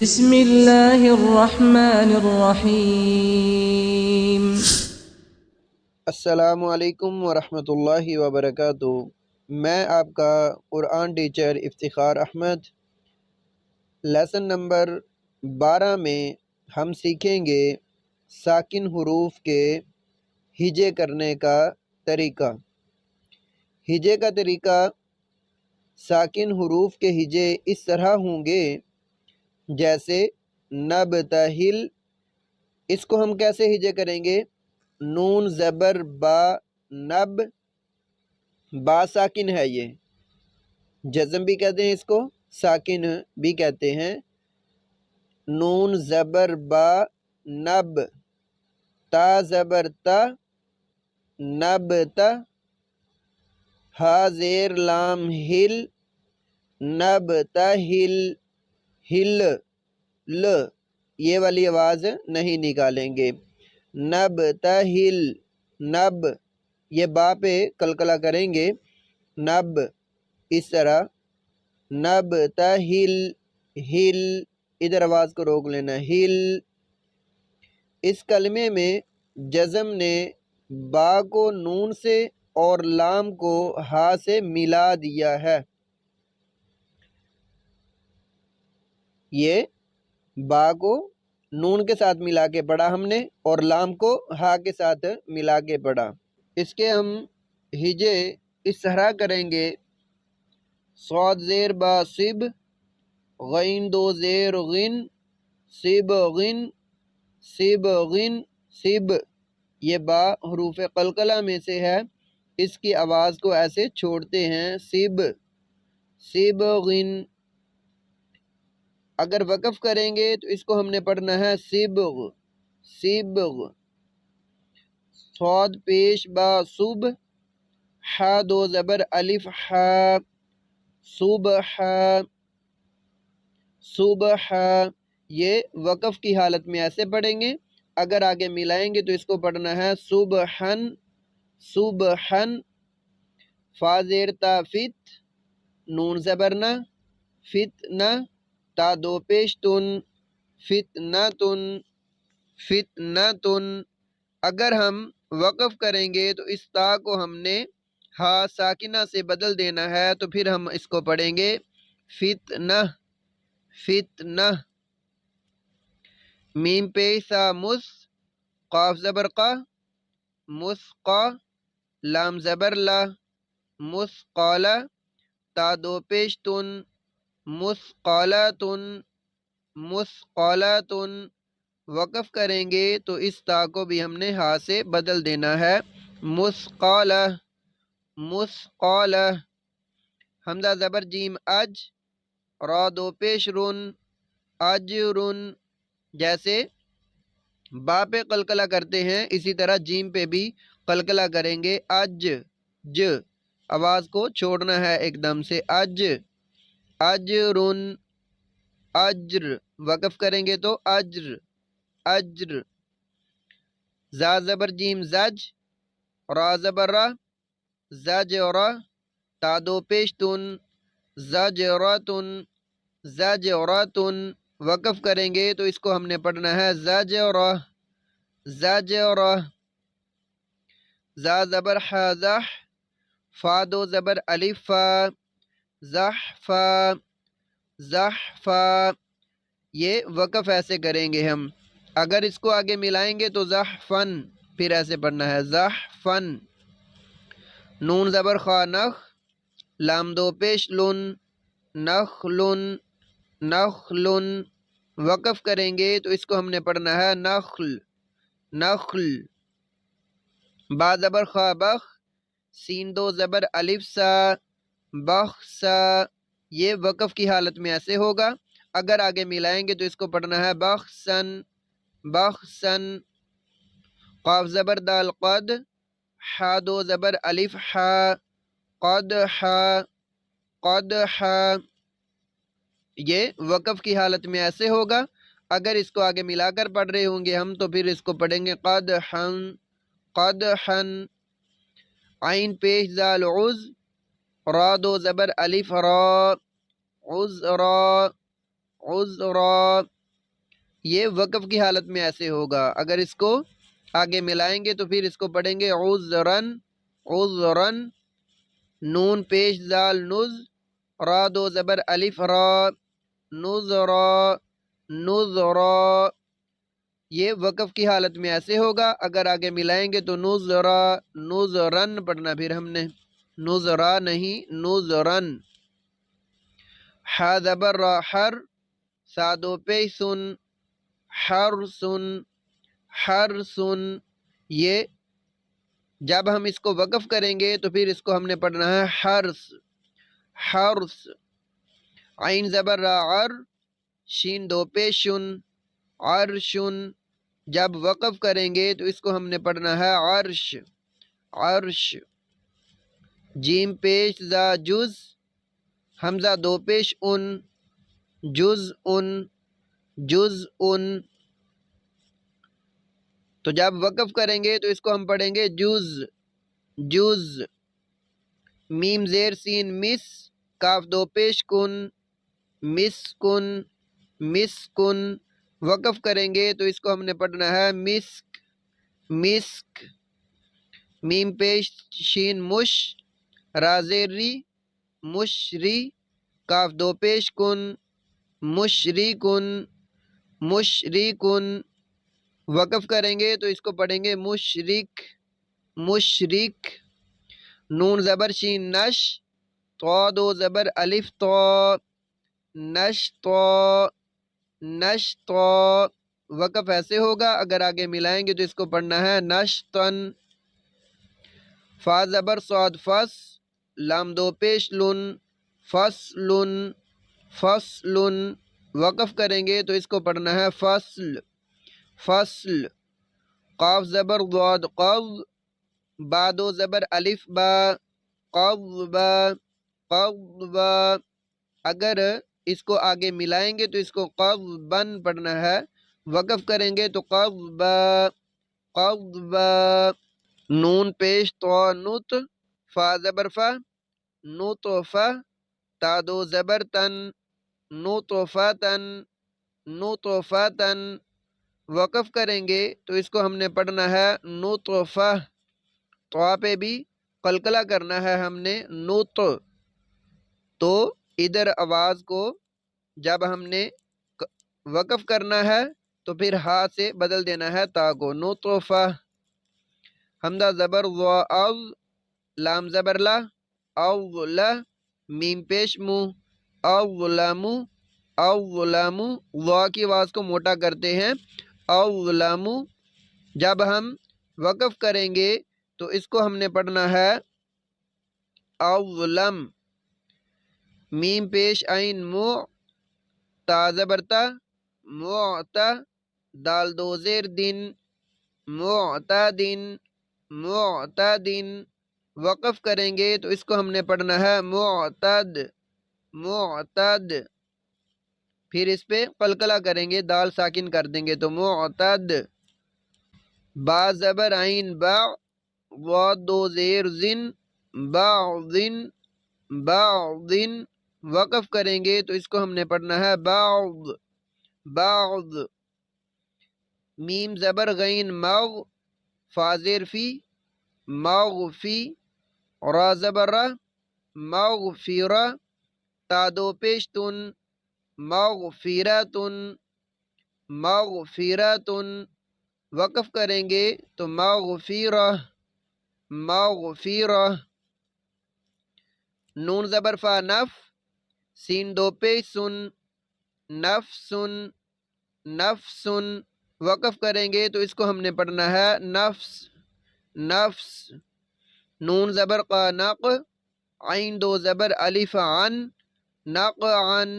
بسم اللہ الرحمن الرحیم۔ السلام علیکم ورحمۃ اللہ وبرکاتہ۔ میں آپ کا Quran teacher Iftikhar Ahmed. Lesson number 12 میں ہم سیکھیں گے ساکن حروف کے ہجے کرنے کا طریقہ۔ ہجے کا طریقہ، ساکن حروف کے ہجے اس طرح ہوں گے جیسے نبتہل۔ اس کو ہم کیسے ہجے کریں گے؟ نون زبر با، نب، با ساکن ہے، یہ جزم بھی کہتے ہیں، اس کو ساکن بھی کہتے ہیں۔ نون زبر با، نب، تا زبر تا، نب تا، ہا زیر لام ہل، نب تا ہل، ہل، ل، یہ والی آواز نہیں نکالیں گے۔ نب تا ہل، نب، یہ با پہ قلقلہ کریں گے، نب، اس طرح نب تا ہل، ہل، ادھر آواز کو روک لینا، ہل۔ اس کلمے میں جزم نے با کو نون سے اور لام کو ہا سے ملا دیا ہے۔ یہ با کو نون کے ساتھ ملا کے پڑھا ہم نے، اور لام کو ہا کے ساتھ ملا کے پڑھا۔ اس کے ہم ہجے اس طرح کریں گے، صاد زیر با سب، غین دو زیر غن، سب غن، سب غن، سب۔ یہ با حروف قلقلہ میں سے ہے، اس کی آواز کو ایسے چھوڑتے ہیں، سب، سب غن۔ اگر وقف کریں گے تو اس کو ہم نے پڑھنا ہے سبغ، سبغ۔ صاد پیش با صب، ہا دو زبر الف ہا، صبح، صبح۔ یہ وقف کی حالت میں ایسے پڑھیں گے، اگر آگے ملائیں گے تو اس کو پڑھنا ہے صبحن، صبحن۔ فا زیر تا فت، نون زبرنا، فتنہ، تا دو پیش تن، فتنتن، فتنتن۔ اگر ہم وقف کریں گے تو اس تا کو ہم نے ہا ساکنہ سے بدل دینا ہے، تو پھر ہم اس کو پڑھیں گے فتنہ، فتنہ۔ میم پیش سا مس، قاف زبر قا، مسقا، لام زبر لا، مسقالہ، تا دو پیش تن، مسقالاتن، مسقالاتن۔ وقف کریں گے تو اس تا کو بھی ہم نے ہا سے بدل دینا ہے، مسقالہ، مسقالہ۔ حمزہ زبر جیم اج، را دو پیش رن، اجرن۔ جیسے با پہ قلقلہ کرتے ہیں اسی طرح جیم پہ بھی قلقلہ کریں گے، اج، ج، آواز کو چھوڑنا ہے ایک دم سے، اج، اجرن، اجر۔ وقف کریں گے تو اجر، اجر۔ زا زبر جیم زج، را زبر را، زجرا، تا دو پیش تن، زجراتن، زجراتن۔ وقف کریں گے تو اس کو ہم نے پڑھنا ہے زجرہ، زجرہ۔ زا زبر حا زح، فا دو زبر الف فا، زحفا، زحفا۔ یہ وقف ایسے کریں گے ہم، اگر اس کو آگے ملائیں گے تو زحفن، پھر ایسے پڑھنا ہے زحفن۔ نون زبر خا نخ، لام دو پیش لن، نخلن، نخلن۔ وقف کریں گے تو اس کو ہم نے پڑھنا ہے نخل، نخل۔ با زبر خا بخ، سین دو زبر الف سا، بخسا۔ یہ وقف کی حالت میں ایسے ہوگا، اگر آگے ملائیں گے تو اس کو پڑھنا ہے بخسن، بخسن۔ قاف زبر دال قد، ہا دو زبر الف ہا، قدحا، قدحا۔ یہ وقف کی حالت میں ایسے ہوگا، اگر اس کو آگے ملا کر پڑھ رہے ہوں گے ہم تو پھر اس کو پڑھیں گے قدحن، قدحن۔ عین پیش زال عز، را دو زبر الف را، عذرا، عذرا، یہ وقف کی حالت میں ایسے ہوگا. اگر اس کو آگے ملائیں گے تو پھر اس کو پڑھیں گے عذرن عذرن، نون پیش زال نز، را دو زبر الف را، نذرا نذرا. یہ وقف کی حالت میں ایسے ہوگا. اگر آگے ملائیں گے تو نذرا نذرن پڑھنا پھر ہم نے، نذرا نہیں نذرن. ح زبر را حر، سا دو پیش سن، حرسن حرسن. یہ جب ہم اس کو وقف کریں گے تو پھر اس کو ہم نے پڑھنا ہے حرس حرس. عین زبر را عر، شین دو پیش شن، عرشن. جب وقف کریں گے تو اس کو ہم نے پڑھنا ہے عرش عرش. جیم پیش زا جز، حمزہ دو پیش ان، جز ان جز ان. تو جب وقف کریں گے تو اس کو ہم پڑھیں گے جز جز. میم زیر سین مس، کاف دو پیش کن، مسکن مسکن. وقف کریں گے تو اس کو ہم نے پڑھنا ہے مسک مسک. میم پیش شین مش، را زیر ری، مشری، کاف دو پیش کن، مشری کن مشری کن. وقف کریں گے تو اس کو پڑھیں گے مشرک مشرک. نون زبر شین نش، تو دو زبر الف تو، نش تو نش تو. وقف ایسے ہوگا. اگر آگے ملائیں گے تو اس کو پڑھنا ہے نشتن. فا زبر صاد فس، لام دو پیش لن، فصلن فصلن. وقف کریں گے تو اس کو پڑھنا ہے فصل فصل. قاف زبر ضاد قض، با دو زبر الف با، قضبا قضبا. اگر اس کو آگے ملائیں گے تو اس کو قضبن پڑھنا ہے. وقف کریں گے تو قضبا قضبا. نون پیش تو نت، فا زبر فا، نطفہ، تا دو زبر تن، نطفتن نطفتن. وقف کریں گے تو اس کو ہم نے پڑھنا ہے نطفہ. تو پہ بھی قلقلہ کرنا ہے ہم نے نط. تو ادھر آواز کو جب ہم نے وقف کرنا ہے تو پھر ہا سے بدل دینا ہے تا کو، نطفہ. حمزہ زبر وا او، لام زبر لا، او لا، میم پیش مو، اظلم اظلم. وا کی آواز کو موٹا کرتے ہیں، اظلم. جب ہم وقف کریں گے تو اس کو ہم نے پڑھنا ہے اظلم. میم پیش عین مو، تا زبر تا، معتا، دال دو زیر دن، معتدن معتدن. وقف کریں گے تو اس کو ہم نے پڑھنا ہے معتد معتد. پھر اس پہ قلقلہ کریں گے، دال ساکن کر دیں گے تو معتد. با زبر عین با، وا دو زیر زن، بعضن بعضن. وقف کریں گے تو اس کو ہم نے پڑھنا ہے بعض بعض. میم زبر غین مغ، فا زیر فی، مغفی، را زبر را، مغفرہ، تا دو پیش تن، مغفرتن مغفرتن. وقف کریں گے تو مغفرہ مغفرہ. نون زبر فا نف، سین دو پیش سن، نفسن نفسن. وقف کریں گے تو اس کو ہم نے پڑھنا ہے نفس نفس. نون زبر قا نق، عین دو زبر الف عن، نقعن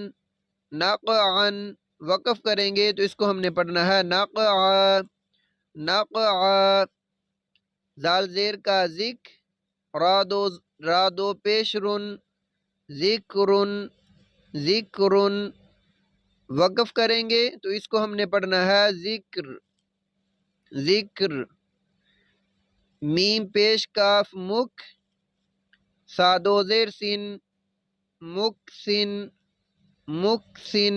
نقعن. وقف کریں گے تو اس کو ہم نے پڑھنا ہے نقع نقع. زال زیر کا ذکر، را دو پیش رن، ذکرن ذکرن. وقف کریں گے تو اس کو ہم نے پڑھنا ہے ذکر ذکر. میم پیش کاف مک، سا دو زیر سن، مکسن مکسن.